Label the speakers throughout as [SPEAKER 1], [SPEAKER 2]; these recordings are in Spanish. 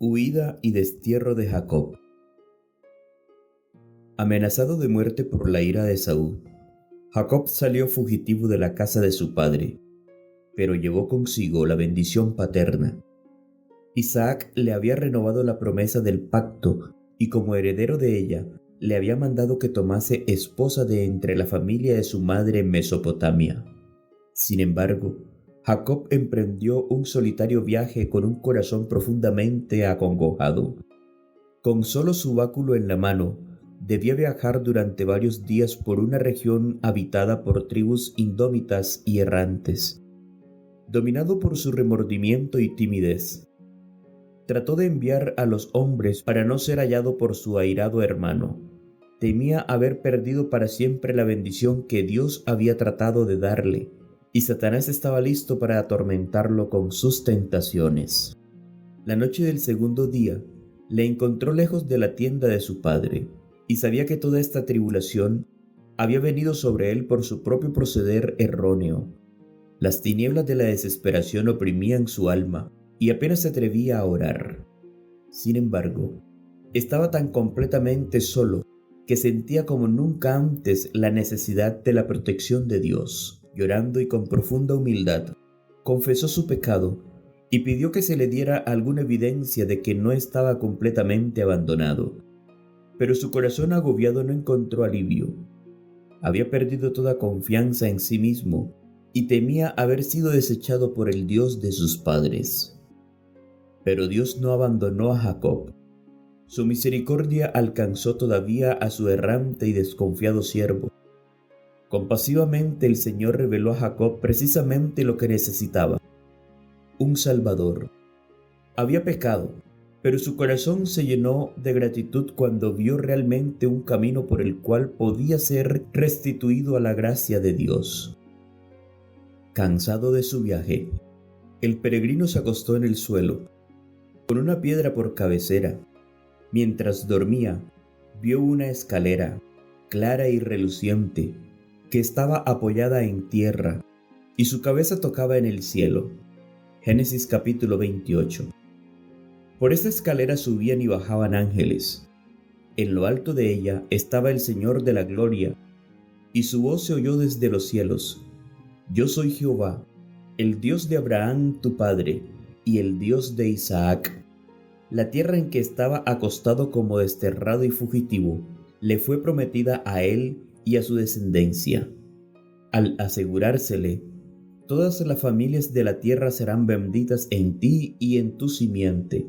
[SPEAKER 1] Huida y destierro de Jacob. Amenazado de muerte por la ira de Esaú, Jacob salió fugitivo de la casa de su padre, pero llevó consigo la bendición paterna. Isaac le había renovado la promesa del pacto y como heredero de ella, le había mandado que tomase esposa de entre la familia de su madre en Mesopotamia. Sin embargo, Jacob emprendió un solitario viaje con un corazón profundamente acongojado. Con solo su báculo en la mano, debía viajar durante varios días por una región habitada por tribus indómitas y errantes. Dominado por su remordimiento y timidez, trató de enviar a los hombres para no ser hallado por su airado hermano. Temía haber perdido para siempre la bendición que Dios había tratado de darle, y Satanás estaba listo para atormentarlo con sus tentaciones. La noche del segundo día, le encontró lejos de la tienda de su padre, y sabía que toda esta tribulación había venido sobre él por su propio proceder erróneo. Las tinieblas de la desesperación oprimían su alma, y apenas se atrevía a orar. Sin embargo, estaba tan completamente solo que sentía como nunca antes la necesidad de la protección de Dios. Llorando y con profunda humildad, confesó su pecado y pidió que se le diera alguna evidencia de que no estaba completamente abandonado. Pero su corazón agobiado no encontró alivio. Había perdido toda confianza en sí mismo y temía haber sido desechado por el Dios de sus padres. Pero Dios no abandonó a Jacob. Su misericordia alcanzó todavía a su errante y desconfiado siervo. Compasivamente el Señor reveló a Jacob precisamente lo que necesitaba: un Salvador. Había pecado, pero su corazón se llenó de gratitud cuando vio realmente un camino por el cual podía ser restituido a la gracia de Dios. Cansado de su viaje, el peregrino se acostó en el suelo, con una piedra por cabecera. Mientras dormía, vio una escalera, clara y reluciente, que estaba apoyada en tierra, y su cabeza tocaba en el cielo. Génesis capítulo 28. Por esta escalera subían y bajaban ángeles. En lo alto de ella estaba el Señor de la gloria, y su voz se oyó desde los cielos: Yo soy Jehová, el Dios de Abraham tu padre, y el Dios de Isaac. La tierra en que estaba acostado como desterrado y fugitivo, le fue prometida a él y a su descendencia. Al asegurársele: todas las familias de la tierra serán benditas en ti y en tu simiente.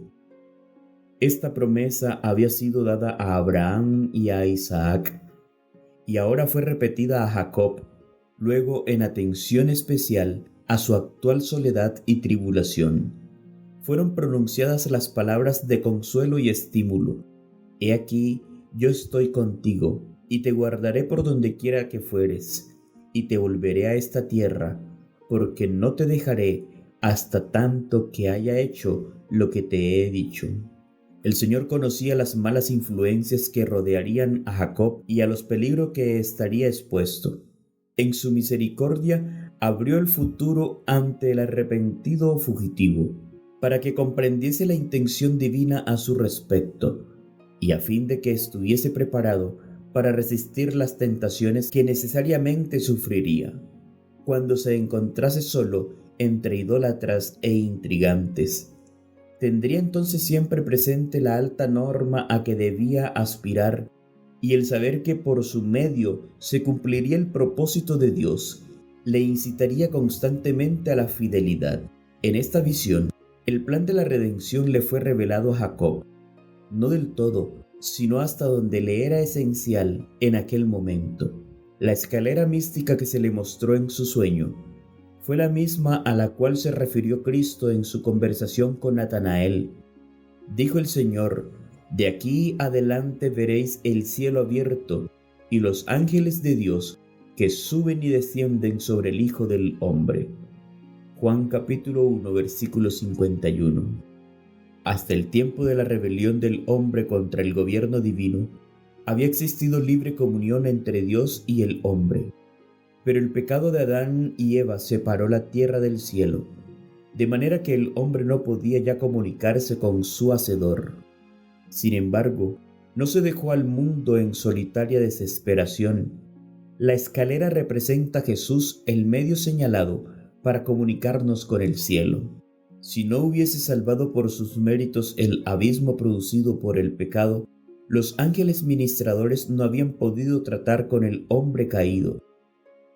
[SPEAKER 1] Esta promesa había sido dada a Abraham y a Isaac, y ahora fue repetida a Jacob, luego en atención especial a su actual soledad y tribulación. Fueron pronunciadas las palabras de consuelo y estímulo: He aquí, yo estoy contigo, y te guardaré por donde quiera que fueres, y te volveré a esta tierra, porque no te dejaré hasta tanto que haya hecho lo que te he dicho. El Señor conocía las malas influencias que rodearían a Jacob y a los peligros que estaría expuesto. En su misericordia abrió el futuro ante el arrepentido fugitivo, para que comprendiese la intención divina a su respecto, y a fin de que estuviese preparado para resistir las tentaciones que necesariamente sufriría cuando se encontrase solo entre idólatras e intrigantes. Tendría entonces siempre presente la alta norma a que debía aspirar y el saber que por su medio se cumpliría el propósito de Dios le incitaría constantemente a la fidelidad. En esta visión, el plan de la redención le fue revelado a Jacob, no del todo, sino hasta donde le era esencial en aquel momento. La escalera mística que se le mostró en su sueño fue la misma a la cual se refirió Cristo en su conversación con Natanael. Dijo el Señor: De aquí adelante veréis el cielo abierto y los ángeles de Dios que suben y descienden sobre el Hijo del Hombre. Juan capítulo 1 versículo 51. Hasta el tiempo de la rebelión del hombre contra el gobierno divino, había existido libre comunión entre Dios y el hombre. Pero el pecado de Adán y Eva separó la tierra del cielo. de manera que el hombre no podía ya comunicarse con su Hacedor. Sin embargo, no se dejó al mundo en solitaria desesperación. La escalera representa a Jesús, el medio señalado para comunicarnos con el cielo. Si no hubiese salvado por sus méritos el abismo producido por el pecado, los ángeles ministradores no habían podido tratar con el hombre caído.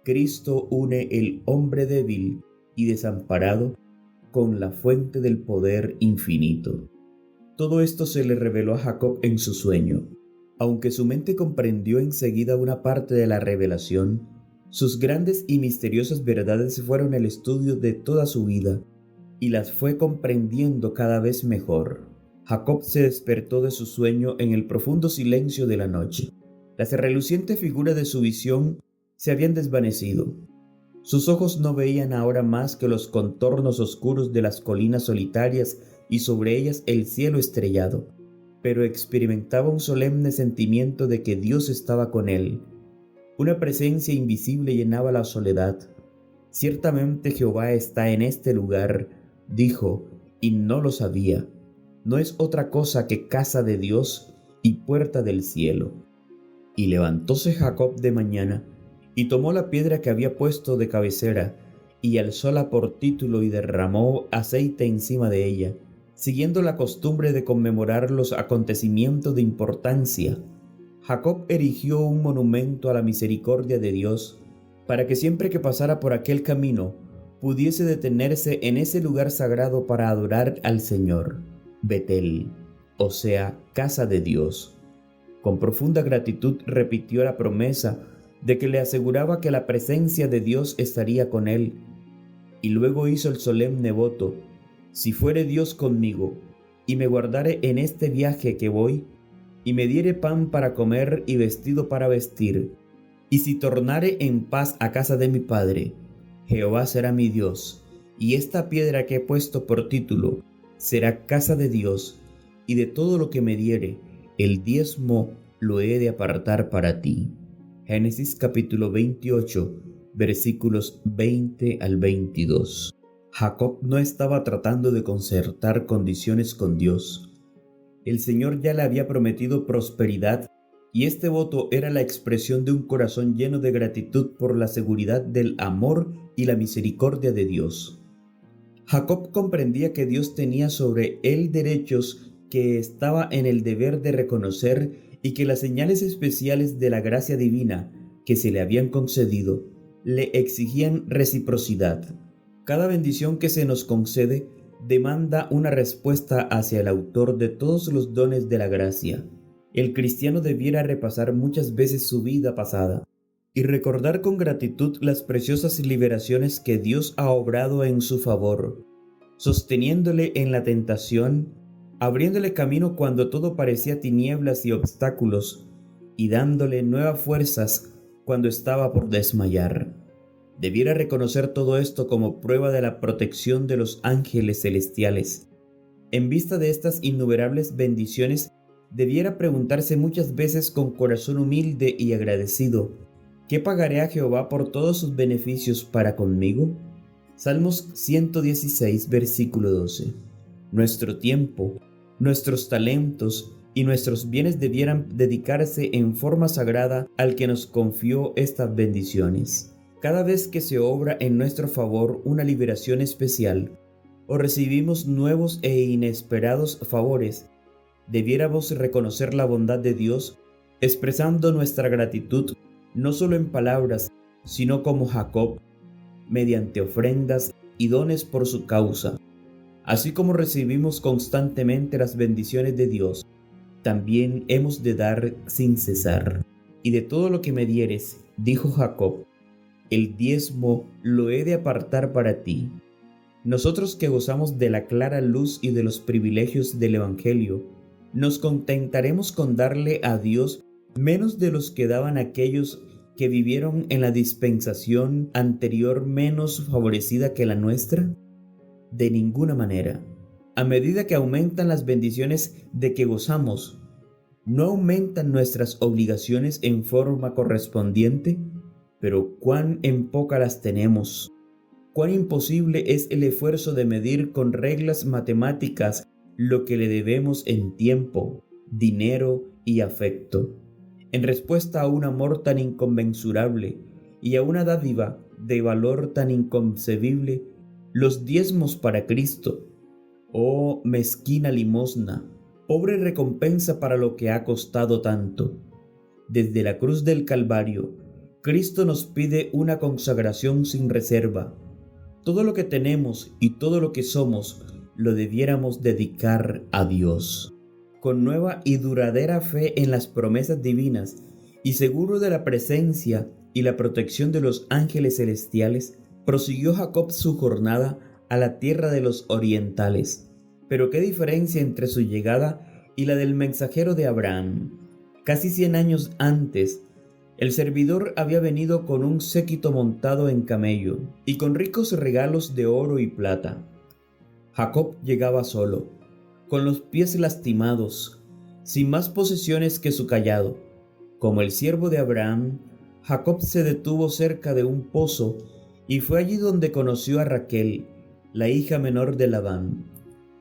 [SPEAKER 1] Cristo une el hombre débil y desamparado con la fuente del poder infinito. Todo esto se le reveló a Jacob en su sueño. Aunque su mente comprendió enseguida una parte de la revelación, sus grandes y misteriosas verdades fueron el estudio de toda su vida y las fue comprendiendo cada vez mejor. Jacob se despertó de su sueño en el profundo silencio de la noche. Las relucientes figuras de su visión se habían desvanecido. Sus ojos no veían ahora más que los contornos oscuros de las colinas solitarias y sobre ellas el cielo estrellado, pero experimentaba un solemne sentimiento de que Dios estaba con él. Una presencia invisible llenaba la soledad. Ciertamente Jehová está en este lugar, dijo, y no lo sabía. No es otra cosa que casa de Dios y puerta del cielo. Y levantóse Jacob de mañana, y tomó la piedra que había puesto de cabecera, y alzóla por título y derramó aceite encima de ella, siguiendo la costumbre de conmemorar los acontecimientos de importancia. Jacob erigió un monumento a la misericordia de Dios, para que siempre que pasara por aquel camino, pudiese detenerse en ese lugar sagrado para adorar al Señor, Betel, o sea, casa de Dios. Con profunda gratitud repitió la promesa de que le aseguraba que la presencia de Dios estaría con él, y luego hizo el solemne voto: si fuere Dios conmigo, y me guardare en este viaje que voy, y me diere pan para comer y vestido para vestir, y si tornare en paz a casa de mi padre, Jehová será mi Dios, y esta piedra que he puesto por título será casa de Dios, y de todo lo que me diere, el diezmo lo he de apartar para ti. Génesis capítulo 28, versículos 20 al 22. Jacob no estaba tratando de concertar condiciones con Dios. El Señor ya le había prometido prosperidad, y este voto era la expresión de un corazón lleno de gratitud por la seguridad del amor y la misericordia de Dios. Jacob comprendía que Dios tenía sobre él derechos que estaba en el deber de reconocer, y que las señales especiales de la gracia divina que se le habían concedido le exigían reciprocidad. Cada bendición que se nos concede demanda una respuesta hacia el autor de todos los dones de la gracia. El cristiano debiera repasar muchas veces su vida pasada y recordar con gratitud las preciosas liberaciones que Dios ha obrado en su favor, sosteniéndole en la tentación, abriéndole camino cuando todo parecía tinieblas y obstáculos, y dándole nuevas fuerzas cuando estaba por desmayar. Debiera reconocer todo esto como prueba de la protección de los ángeles celestiales. En vista de estas innumerables bendiciones, debiera preguntarse muchas veces con corazón humilde y agradecido: ¿qué pagaré a Jehová por todos sus beneficios para conmigo? Salmos 116, versículo 12. Nuestro tiempo, nuestros talentos y nuestros bienes debieran dedicarse en forma sagrada al que nos confió estas bendiciones. Cada vez que se obra en nuestro favor una liberación especial, o recibimos nuevos e inesperados favores, debiéramos reconocer la bondad de Dios, expresando nuestra gratitud no solo en palabras, sino como Jacob, mediante ofrendas y dones por su causa. Así como recibimos constantemente las bendiciones de Dios, también hemos de dar sin cesar. Y de todo lo que me dieres, dijo Jacob, el diezmo lo he de apartar para ti. Nosotros que gozamos de la clara luz y de los privilegios del Evangelio, nos contentaremos con darle a Dios menos de los que daban aquellos que vivieron en la dispensación anterior menos favorecida que la nuestra. De ninguna manera. A medida que aumentan las bendiciones de que gozamos, ¿no aumentan nuestras obligaciones en forma correspondiente? Pero cuán en poca las tenemos. cuán imposible es el esfuerzo de medir con reglas matemáticas lo que le debemos en tiempo, dinero y afecto, en respuesta a un amor tan inconmensurable y a una dádiva de valor tan inconcebible, los diezmos para Cristo. Oh mezquina limosna, pobre recompensa para lo que ha costado tanto. Desde la cruz del Calvario, Cristo nos pide una consagración sin reserva. Todo lo que tenemos y todo lo que somos lo debiéramos dedicar a Dios. Con nueva y duradera fe en las promesas divinas y seguro de la presencia y la protección de los ángeles celestiales, prosiguió Jacob su jornada a la tierra de los orientales. Pero qué diferencia entre su llegada y la del mensajero de Abraham. Casi 100 años antes, el servidor había venido con un séquito montado en camello y con ricos regalos de oro y plata. Jacob llegaba solo, con los pies lastimados, sin más posesiones que su cayado. Como el siervo de Abraham, Jacob se detuvo cerca de un pozo y fue allí donde conoció a Raquel, la hija menor de Labán.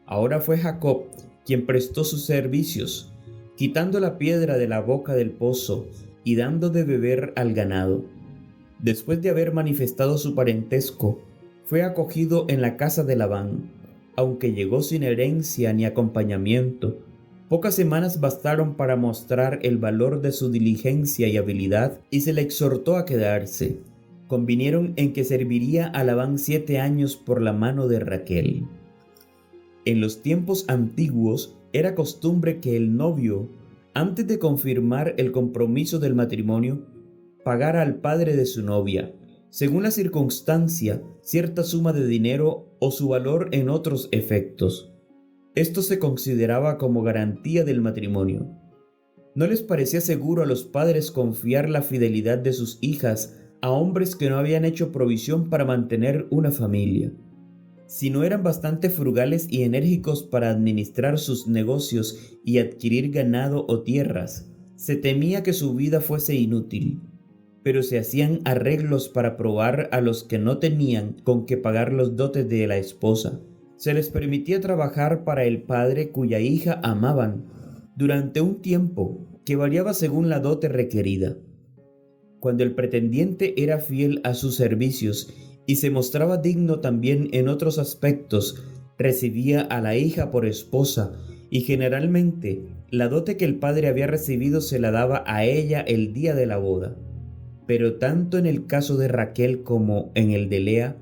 [SPEAKER 1] Ahora fue Jacob quien prestó sus servicios, quitando la piedra de la boca del pozo y dando de beber al ganado. Después de haber manifestado su parentesco, fue acogido en la casa de Labán. Aunque llegó sin herencia ni acompañamiento, pocas semanas bastaron para mostrar el valor de su diligencia y habilidad, y se le exhortó a quedarse. Convinieron en que serviría a Labán 7 años por la mano de Raquel. En los tiempos antiguos era costumbre que el novio, antes de confirmar el compromiso del matrimonio, pagara al padre de su novia, según la circunstancia, cierta suma de dinero o su valor en otros efectos. Esto se consideraba como garantía del matrimonio. ¿No les parecía seguro a los padres confiar la fidelidad de sus hijas a hombres que no habían hecho provisión para mantener una familia? Si no eran bastante frugales y enérgicos para administrar sus negocios y adquirir ganado o tierras, se temía que su vida fuese inútil, pero se hacían arreglos para probar a los que no tenían con qué pagar los dotes de la esposa. Se les permitía trabajar para el padre cuya hija amaban durante un tiempo que variaba según la dote requerida. Cuando el pretendiente era fiel a sus servicios y se mostraba digno también en otros aspectos, recibía a la hija por esposa, y generalmente la dote que el padre había recibido se la daba a ella el día de la boda. Pero tanto en el caso de Raquel como en el de Lea,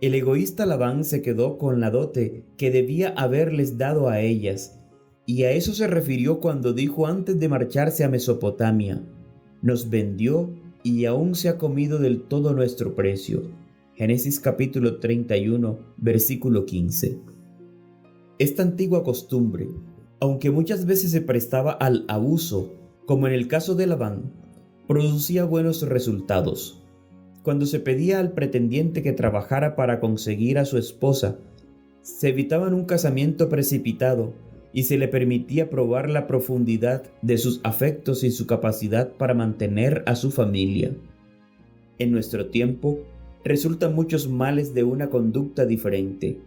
[SPEAKER 1] el egoísta Labán se quedó con la dote que debía haberles dado a ellas, y a eso se refirió cuando dijo antes de marcharse a Mesopotamia: nos vendió y aún se ha comido del todo nuestro precio. Génesis capítulo 31, versículo 15. Esta antigua costumbre, aunque muchas veces se prestaba al abuso, como en el caso de Labán, producía buenos resultados. Cuando se pedía al pretendiente que trabajara para conseguir a su esposa, se evitaba un casamiento precipitado y se le permitía probar la profundidad de sus afectos y su capacidad para mantener a su familia. En nuestro tiempo, resultan muchos males de una conducta diferente.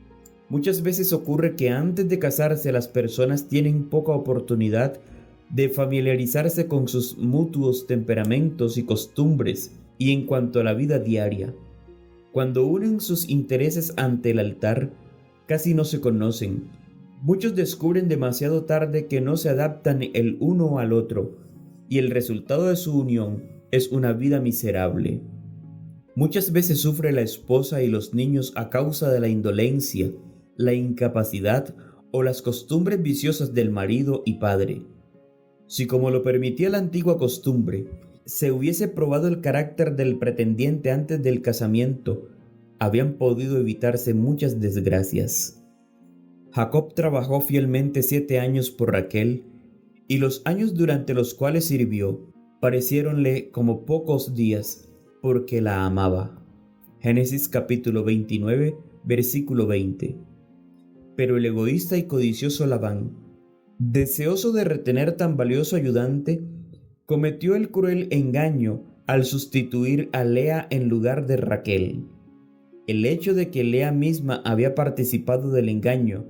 [SPEAKER 1] Muchas veces ocurre que antes de casarse las personas tienen poca oportunidad de familiarizarse con sus mutuos temperamentos y costumbres, y en cuanto a la vida diaria, cuando unen sus intereses ante el altar, casi no se conocen. Muchos descubren demasiado tarde que no se adaptan el uno al otro, y el resultado de su unión es una vida miserable. Muchas veces sufre la esposa y los niños a causa de la indolencia, la incapacidad o las costumbres viciosas del marido y padre. Si, como lo permitía la antigua costumbre, se hubiese probado el carácter del pretendiente antes del casamiento, habían podido evitarse muchas desgracias. Jacob trabajó fielmente 7 años por Raquel, y los años durante los cuales sirvió pareciéronle como pocos días, porque la amaba. Génesis capítulo 29, versículo 20. Pero el egoísta y codicioso Labán, deseoso de retener tan valioso ayudante, cometió el cruel engaño al sustituir a Lea en lugar de Raquel. El hecho de que Lea misma había participado del engaño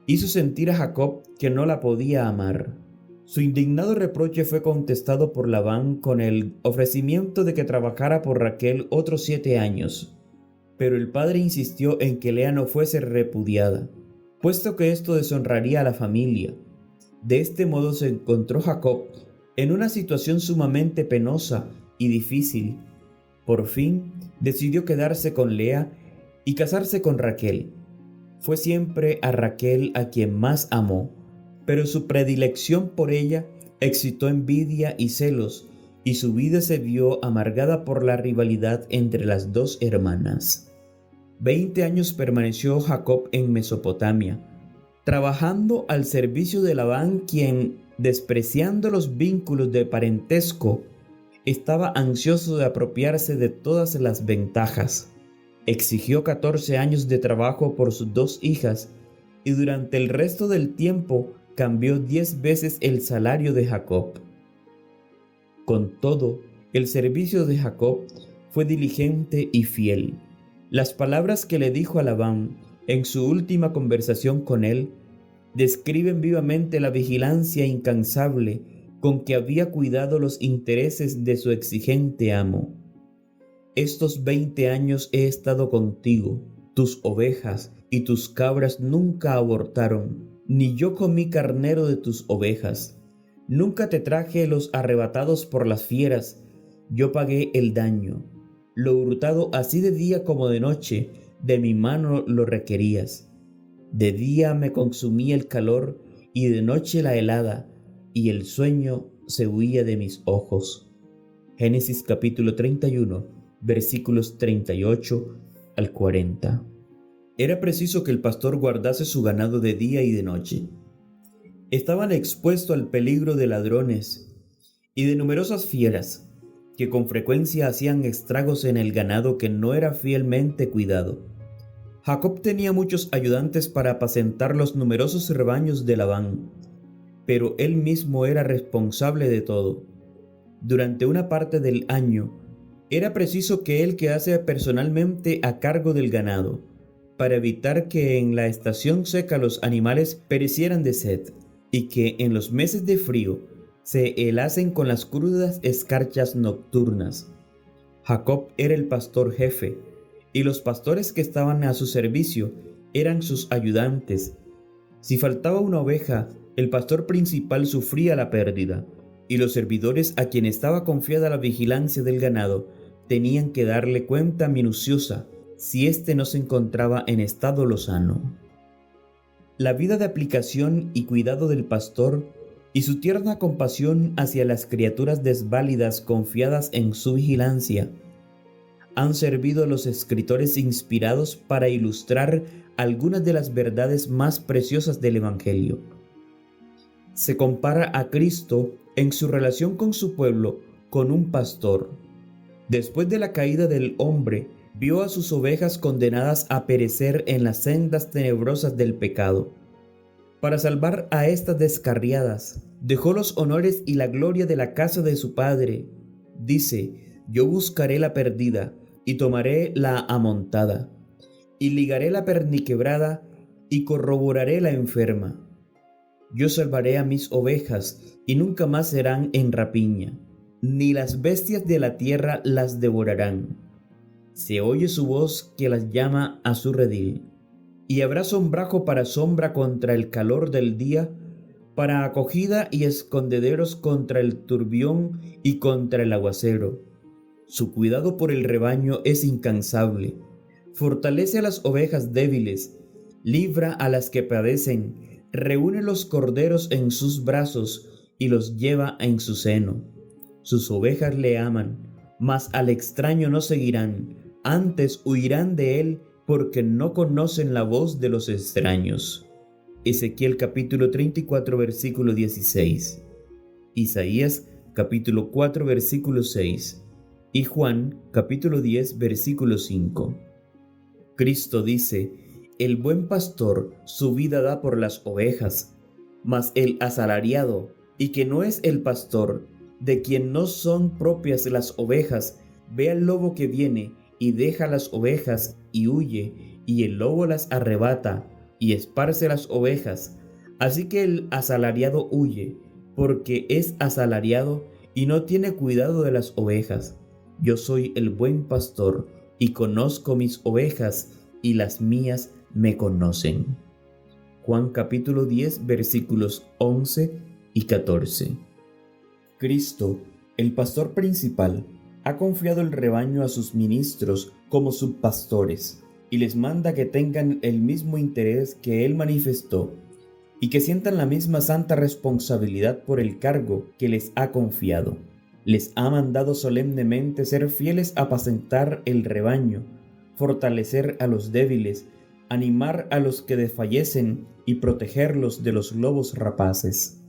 [SPEAKER 1] hizo sentir a Jacob que no la podía amar. Su indignado reproche fue contestado por Labán con el ofrecimiento de que trabajara por Raquel otros 7 años. Pero el padre insistió en que Lea no fuese repudiada, puesto que esto deshonraría a la familia. De este modo se encontró Jacob en una situación sumamente penosa y difícil. Por fin decidió quedarse con Lea y casarse con Raquel. Fue siempre a Raquel a quien más amó, pero su predilección por ella excitó envidia y celos, y su vida se vio amargada por la rivalidad entre las dos hermanas. 20 años permaneció Jacob en Mesopotamia, trabajando al servicio de Labán, quien, despreciando los vínculos de parentesco, estaba ansioso de apropiarse de todas las ventajas. Exigió 14 años de trabajo por sus 2 hijas, y durante el resto del tiempo cambió 10 veces el salario de Jacob. Con todo, el servicio de Jacob fue diligente y fiel. Las palabras que le dijo a Labán en su última conversación con él describen vivamente la vigilancia incansable con que había cuidado los intereses de su exigente amo. Estos 20 años he estado contigo, tus ovejas y tus cabras nunca abortaron, ni yo comí carnero de tus ovejas. Nunca te traje los arrebatados por las fieras, yo pagué el daño. Lo hurtado así de día como de noche, de mi mano lo requerías. De día me consumía el calor y de noche la helada, y el sueño se huía de mis ojos. Génesis capítulo 31, versículos 38 al 40. Era preciso que el pastor guardase su ganado de día y de noche. Estaban expuestos al peligro de ladrones y de numerosas fieras, que con frecuencia hacían estragos en el ganado que no era fielmente cuidado. Jacob tenía muchos ayudantes para apacentar los numerosos rebaños de Labán, pero él mismo era responsable de todo. Durante una parte del año, era preciso que él quedase personalmente a cargo del ganado, para evitar que en la estación seca los animales perecieran de sed, y que en los meses de frío se helasen con las crudas escarchas nocturnas. Jacob era el pastor jefe, y los pastores que estaban a su servicio eran sus ayudantes. Si faltaba una oveja, el pastor principal sufría la pérdida, y los servidores a quien estaba confiada la vigilancia del ganado tenían que darle cuenta minuciosa si éste no se encontraba en estado lozano. La vida de aplicación y cuidado del pastor y su tierna compasión hacia las criaturas desválidas confiadas en su vigilancia han servido a los escritores inspirados para ilustrar algunas de las verdades más preciosas del Evangelio. Se compara a Cristo en su relación con su pueblo con un pastor. Después de la caída del hombre, vio a sus ovejas condenadas a perecer en las sendas tenebrosas del pecado. Para salvar a estas descarriadas, dejó los honores y la gloria de la casa de su padre. Dice: yo buscaré la perdida y tomaré la amontada, y ligaré la perniquebrada y corroboraré la enferma. Yo salvaré a mis ovejas y nunca más serán en rapiña, ni las bestias de la tierra las devorarán. Se oye su voz que las llama a su redil, y habrá sombrajo para sombra contra el calor del día, para acogida y escondederos contra el turbión y contra el aguacero. Su cuidado por el rebaño es incansable, fortalece a las ovejas débiles, libra a las que padecen, reúne los corderos en sus brazos y los lleva en su seno. Sus ovejas le aman, mas al extraño no seguirán, antes huirán de él porque no conocen la voz de los extraños. Ezequiel capítulo 34 versículo 16, Isaías capítulo 4 versículo 6 y Juan capítulo 10 versículo 5. Cristo dice: el buen pastor su vida da por las ovejas, mas el asalariado, y que no es el pastor, de quien no son propias las ovejas, ve al lobo que viene y deja las ovejas y huye, y el lobo las arrebata y esparce las ovejas. Así que el asalariado huye, porque es asalariado y no tiene cuidado de las ovejas. Yo soy el buen pastor y conozco mis ovejas, y las mías me conocen. Juan capítulo 10 versículos 11 y 14. Cristo, el pastor principal, ha confiado el rebaño a sus ministros como subpastores, y les manda que tengan el mismo interés que Él manifestó, y que sientan la misma santa responsabilidad por el cargo que les ha confiado. Les ha mandado solemnemente ser fieles a apacentar el rebaño, fortalecer a los débiles, animar a los que desfallecen y protegerlos de los lobos rapaces.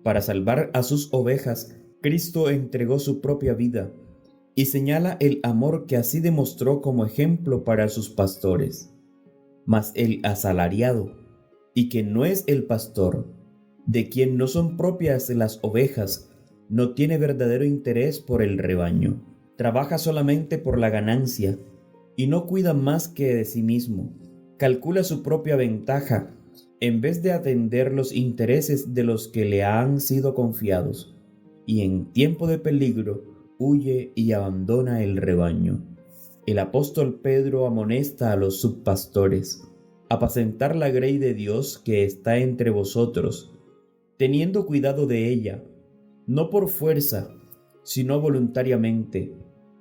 [SPEAKER 1] Para salvar a sus ovejas, Cristo entregó su propia vida, y señala el amor que así demostró como ejemplo para sus pastores. Mas el asalariado, y que no es el pastor, de quien no son propias las ovejas, no tiene verdadero interés por el rebaño, trabaja solamente por la ganancia, y no cuida más que de sí mismo, calcula su propia ventaja, en vez de atender los intereses de los que le han sido confiados, y en tiempo de peligro huye y abandona el rebaño. El apóstol Pedro amonesta a los subpastores: apacentar la grey de Dios que está entre vosotros, teniendo cuidado de ella, no por fuerza, sino voluntariamente,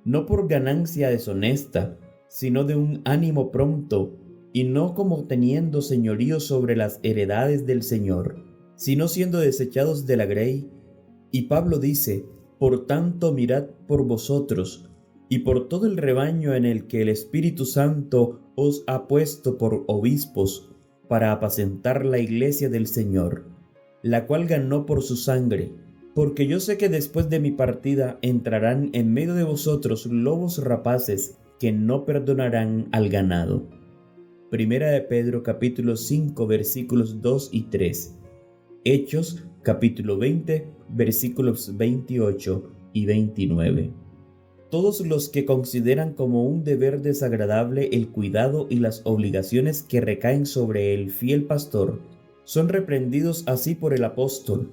[SPEAKER 1] no por ganancia deshonesta, sino de un ánimo pronto, y no como teniendo señorío sobre las heredades del Señor, sino siendo desechados de la grey. Y Pablo dice: por tanto mirad por vosotros y por todo el rebaño en el que el Espíritu Santo os ha puesto por obispos, para apacentar la iglesia del Señor, la cual ganó por su sangre. Porque yo sé que después de mi partida entrarán en medio de vosotros lobos rapaces que no perdonarán al ganado. Primera de Pedro capítulo 5 versículos 2 y 3. Hechos capítulo 20 versículos 28 y 29. Todos los que consideran como un deber desagradable el cuidado y las obligaciones que recaen sobre el fiel pastor son reprendidos así por el apóstol,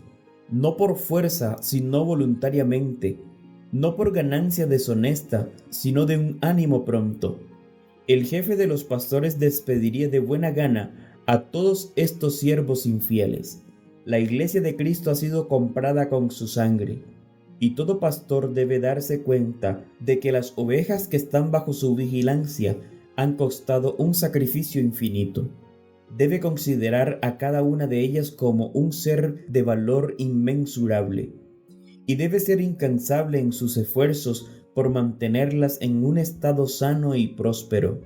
[SPEAKER 1] no por fuerza, sino voluntariamente, no por ganancia deshonesta, sino de un ánimo pronto. El jefe de los pastores despediría de buena gana a todos estos siervos infieles. La iglesia de Cristo ha sido comprada con su sangre, y todo pastor debe darse cuenta de que las ovejas que están bajo su vigilancia han costado un sacrificio infinito. Debe considerar a cada una de ellas como un ser de valor inmensurable, y debe ser incansable en sus esfuerzos por mantenerlas en un estado sano y próspero.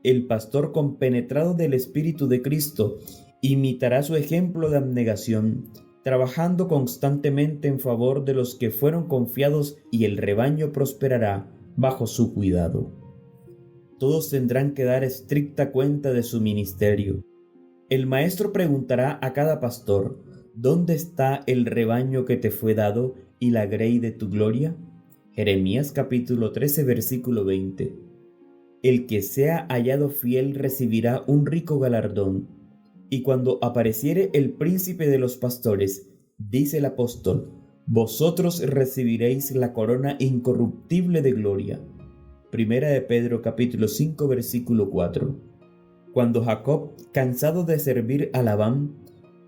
[SPEAKER 1] El pastor compenetrado del Espíritu de Cristo imitará su ejemplo de abnegación, trabajando constantemente en favor de los que fueron confiados, y el rebaño prosperará bajo su cuidado. Todos tendrán que dar estricta cuenta de su ministerio. El maestro preguntará a cada pastor: ¿dónde está el rebaño que te fue dado y la grey de tu gloria? Jeremías capítulo 13 versículo 20. El que sea hallado fiel recibirá un rico galardón. Y cuando apareciere el príncipe de los pastores, dice el apóstol, vosotros recibiréis la corona incorruptible de gloria. Primera de Pedro capítulo 5 versículo 4. Cuando Jacob, cansado de servir a Labán,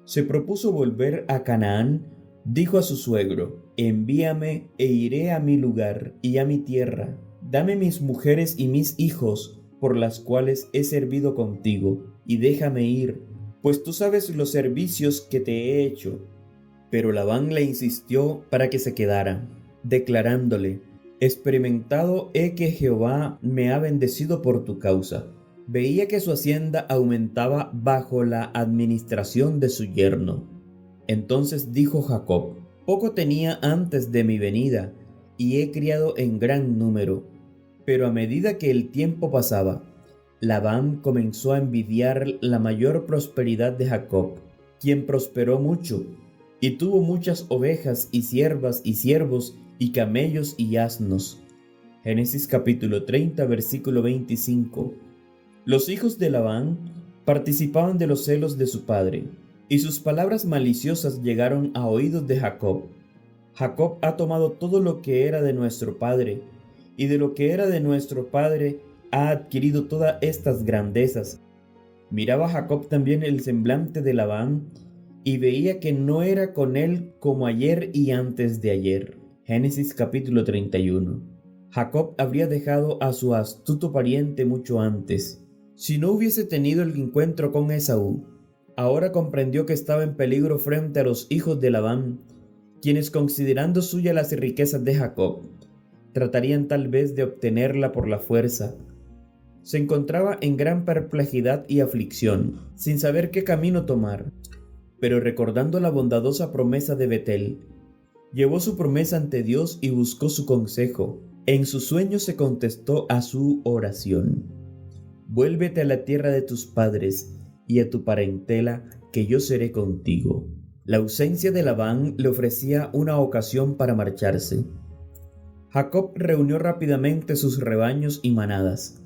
[SPEAKER 1] se propuso volver a Canaán, dijo a su suegro, envíame e iré a mi lugar y a mi tierra. Dame mis mujeres y mis hijos, por las cuales he servido contigo, y déjame ir, pues tú sabes los servicios que te he hecho. Pero Labán le insistió para que se quedara, declarándole, experimentado he que Jehová me ha bendecido por tu causa. Veía que su hacienda aumentaba bajo la administración de su yerno. Entonces dijo Jacob, poco tenía antes de mi venida, y he criado en gran número. Pero a medida que el tiempo pasaba, Labán comenzó a envidiar la mayor prosperidad de Jacob, quien prosperó mucho, y tuvo muchas ovejas y siervas y siervos y camellos y asnos. Génesis capítulo 30, versículo 25. Los hijos de Labán participaban de los celos de su padre, y sus palabras maliciosas llegaron a oídos de Jacob. Jacob ha tomado todo lo que era de nuestro padre, y de lo que era de nuestro padre ha adquirido todas estas grandezas. Miraba Jacob también el semblante de Labán, y veía que no era con él como ayer y antes de ayer. Génesis capítulo 31. Jacob habría dejado a su astuto pariente mucho antes. Si no hubiese tenido el encuentro con Esaú, ahora comprendió que estaba en peligro frente a los hijos de Labán, quienes, considerando suyas las riquezas de Jacob, tratarían tal vez de obtenerla por la fuerza. Se encontraba en gran perplejidad y aflicción, sin saber qué camino tomar, pero recordando la bondadosa promesa de Betel, llevó su promesa ante Dios y buscó su consejo. En su sueño se contestó a su oración: vuélvete a la tierra de tus padres y a tu parentela, que yo seré contigo. La ausencia de Labán le ofrecía una ocasión para marcharse. Jacob reunió rápidamente sus rebaños y manadas,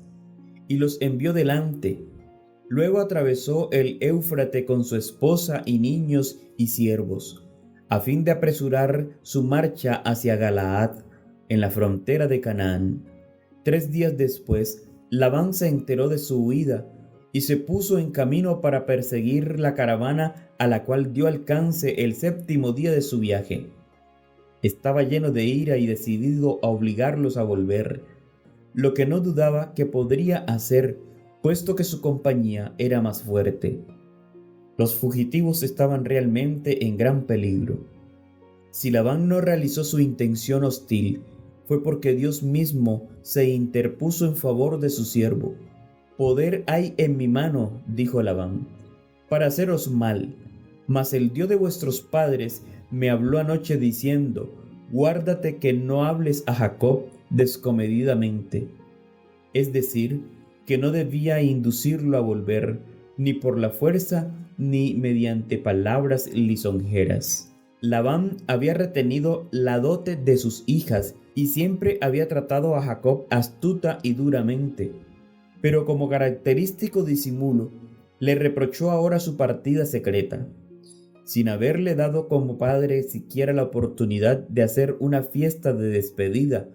[SPEAKER 1] y los envió delante. Luego atravesó el Éufrate con su esposa y niños y siervos, a fin de apresurar su marcha hacia Galaad, en la frontera de Canaán. 3 días después, Labán se enteró de su huida y se puso en camino para perseguir la caravana a la cual dio alcance el 7º día de su viaje. Estaba lleno de ira y decidido a obligarlos a volver, lo que no dudaba que podría hacer, puesto que su compañía era más fuerte. Los fugitivos estaban realmente en gran peligro. Si Labán no realizó su intención hostil, fue porque Dios mismo se interpuso en favor de su siervo. Poder hay en mi mano, dijo Labán, para haceros mal, mas el Dios de vuestros padres me habló anoche diciendo: guárdate que no hables a Jacob descomedidamente. Es decir, que no debía inducirlo a volver, ni por la fuerza, ni mediante palabras lisonjeras. Labán había retenido la dote de sus hijas y siempre había tratado a Jacob astuta y duramente, pero como característico disimulo, le reprochó ahora su partida secreta, sin haberle dado como padre siquiera la oportunidad de hacer una fiesta de despedida,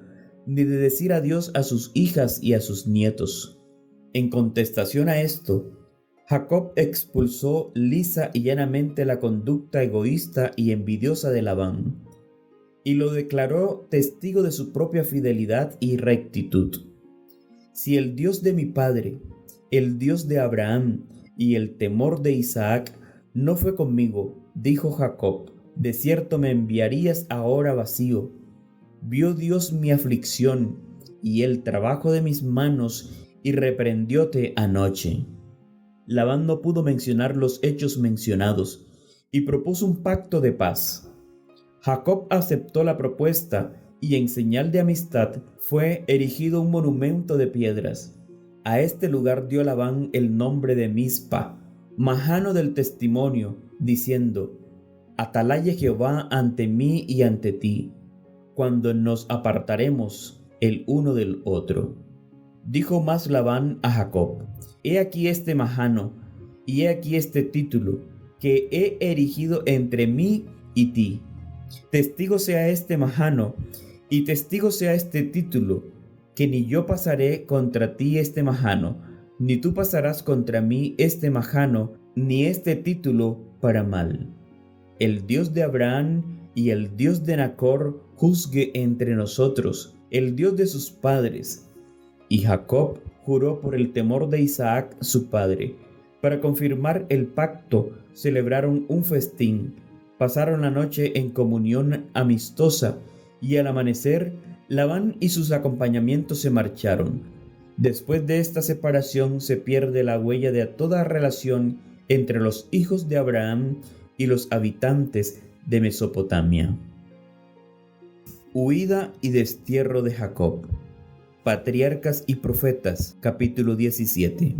[SPEAKER 1] ni de decir adiós a sus hijas y a sus nietos. En contestación a esto, Jacob expulsó lisa y llanamente la conducta egoísta y envidiosa de Labán, y lo declaró testigo de su propia fidelidad y rectitud. Si el Dios de mi padre, el Dios de Abraham y el temor de Isaac no fue conmigo, dijo Jacob, de cierto me enviarías ahora vacío. Vio Dios mi aflicción y el trabajo de mis manos, y reprendióte anoche. Labán no pudo mencionar los hechos mencionados, y propuso un pacto de paz. Jacob aceptó la propuesta, y en señal de amistad fue erigido un monumento de piedras. A este lugar dio Labán el nombre de Mizpa, majano del testimonio, diciendo: atalaye Jehová ante mí y ante ti, cuando nos apartaremos el uno del otro. Dijo más Labán a Jacob: he aquí este majano, y he aquí este título, que he erigido entre mí y ti. Testigo sea este majano, y testigo sea este título, que ni yo pasaré contra ti este majano, ni tú pasarás contra mí este majano, ni este título para mal. El Dios de Abraham y el Dios de Nacor juzgue entre nosotros, el Dios de sus padres. Y Jacob juró por el temor de Isaac su padre. Para confirmar el pacto, celebraron un festín, pasaron la noche en comunión amistosa, y al amanecer, Labán y sus acompañamientos se marcharon. Después de esta separación se pierde la huella de toda relación entre los hijos de Abraham y los habitantes de Mesopotamia. Huida y destierro de Jacob. Patriarcas y Profetas, capítulo 17.